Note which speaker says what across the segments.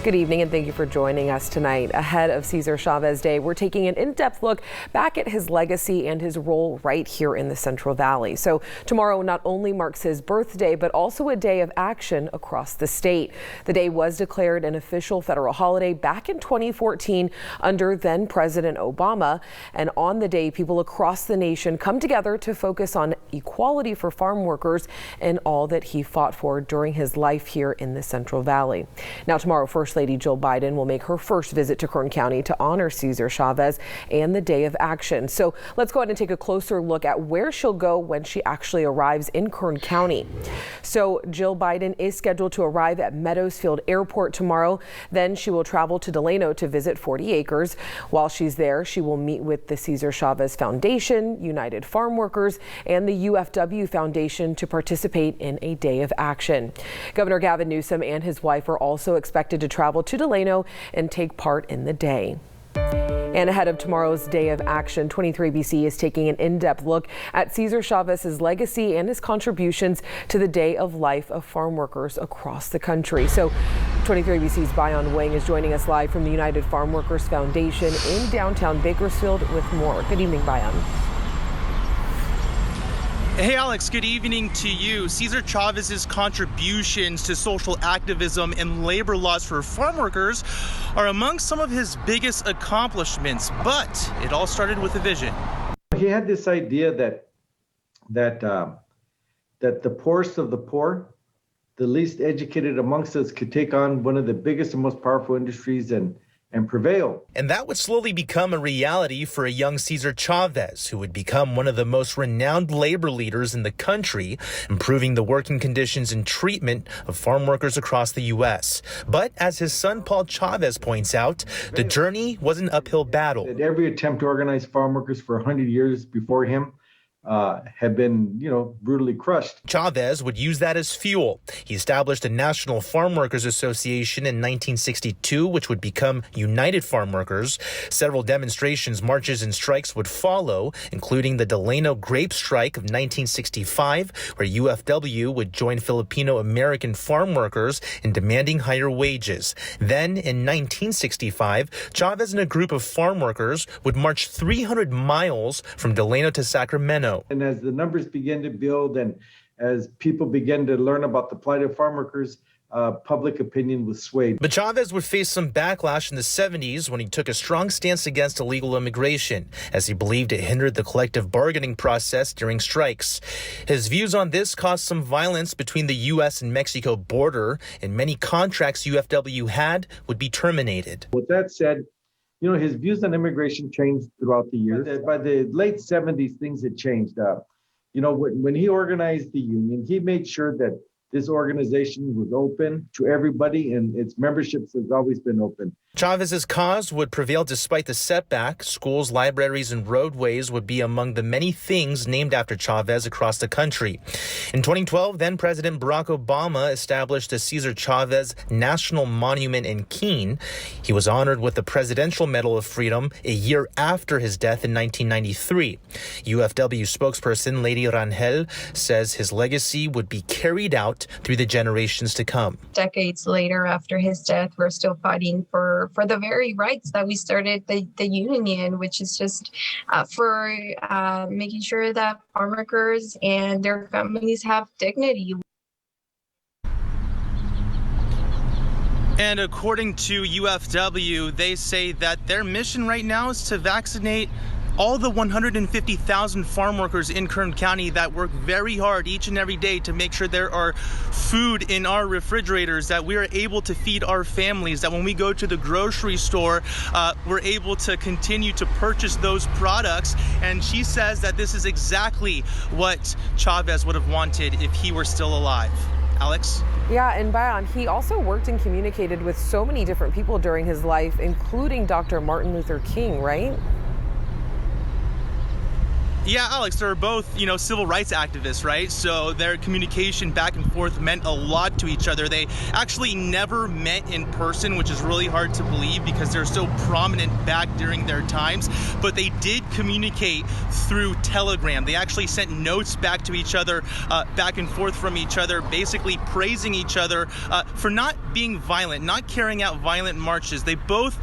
Speaker 1: Good evening and thank you for joining us tonight. Ahead of Cesar Chavez Day, we're taking an in-depth look back at his legacy and his role right here in the Central Valley. So tomorrow not only marks his birthday, but also a day of action across the state. The day was declared an official federal holiday back in 2014 under then President Obama. And on the day, people across the nation come together to focus on equality for farm workers and all that he fought for during his life here in the Central Valley. Now tomorrow, First Lady Jill Biden will make her first visit to Kern County to honor Cesar Chavez and the Day of Action. So let's go ahead and take a closer look at where she'll go when she actually arrives in Kern County. So Jill Biden is scheduled to arrive at Meadowsfield Airport tomorrow. Then she will travel to Delano to visit 40 Acres. While she's there, she will meet with the Cesar Chavez Foundation, United Farm Workers, and the UFW Foundation to participate in a Day of Action. Governor Gavin Newsom and his wife are also expected to travel to Delano and take part in the day. And ahead of tomorrow's Day of Action, 23BC is taking an in-depth look at Cesar Chavez's legacy and his contributions to the day of life of farm workers across the country. So 23BC's Bayan Wang is joining us live from the United Farm Workers Foundation in downtown Bakersfield with more. Good evening, Bayan.
Speaker 2: Hey Alex, good evening to you. Cesar Chavez's contributions to social activism and labor laws for farm workers are among some of his biggest accomplishments, but it all started with a vision.
Speaker 3: He had this idea that the poorest of the poor, the least educated amongst us, could take on one of the biggest and most powerful industries and prevail.
Speaker 4: And that would slowly become a reality for a young Cesar Chavez, who would become one of the most renowned labor leaders in the country, improving the working conditions and treatment of farm workers across the U.S. But as his son Paul Chavez points out, the journey was an uphill battle.
Speaker 3: Every attempt to organize farm workers for 100 years before him had been, brutally crushed.
Speaker 4: Chavez would use that as fuel. He established a National Farm Workers Association in 1962, which would become United Farm Workers. Several demonstrations, marches, and strikes would follow, including the Delano Grape Strike of 1965, where UFW would join Filipino American farm workers in demanding higher wages. Then, in 1965, Chavez and a group of farm workers would march 300 miles from Delano to Sacramento.
Speaker 3: And as the numbers began to build and as people began to learn about the plight of farm workers, public opinion was swayed.
Speaker 4: But Chavez would face some backlash in the 70s when he took a strong stance against illegal immigration, as he believed it hindered the collective bargaining process during strikes. His views on this caused some violence between the U.S. and Mexico border, and many contracts UFW had would be terminated.
Speaker 3: With that said, his views on immigration changed throughout the years. By the late 70s, things had changed. When he organized the union, he made sure that this organization was open to everybody, and its memberships has always been open.
Speaker 4: Chavez's cause would prevail despite the setback. Schools, libraries, and roadways would be among the many things named after Chavez across the country. In 2012, then President Barack Obama established the Cesar Chavez National Monument in Keene. He was honored with the Presidential Medal of Freedom a year after his death in 1993. UFW spokesperson Lady Rangel says his legacy would be carried out through the generations to come.
Speaker 5: Decades later, after his death, we're still fighting for the very rights that we started the union, which is just for making sure that farm workers and their families have dignity.
Speaker 2: And according to UFW, they say that their mission right now is to vaccinate all the 150,000 farm workers in Kern County that work very hard each and every day to make sure there are food in our refrigerators, that we are able to feed our families, that when we go to the grocery store, we're able to continue to purchase those products. And she says that this is exactly what Chavez would have wanted if he were still alive. Alex?
Speaker 1: Yeah, and Bayan, he also worked and communicated with so many different people during his life, including Dr. Martin Luther King, right?
Speaker 2: Yeah, Alex, they're both, civil rights activists, right? So their communication back and forth meant a lot to each other. They actually never met in person, which is really hard to believe because they're so prominent back during their times. But they did communicate through Telegram. They actually sent notes back to each other, back and forth from each other, basically praising each other for not being violent, not carrying out violent marches. They both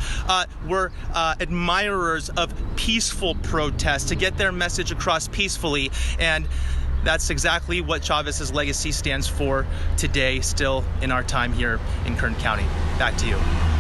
Speaker 2: were admirers of peaceful protests to get their message across peacefully, and that's exactly what Chavez's legacy stands for today, still in our time here in Kern County. Back to you.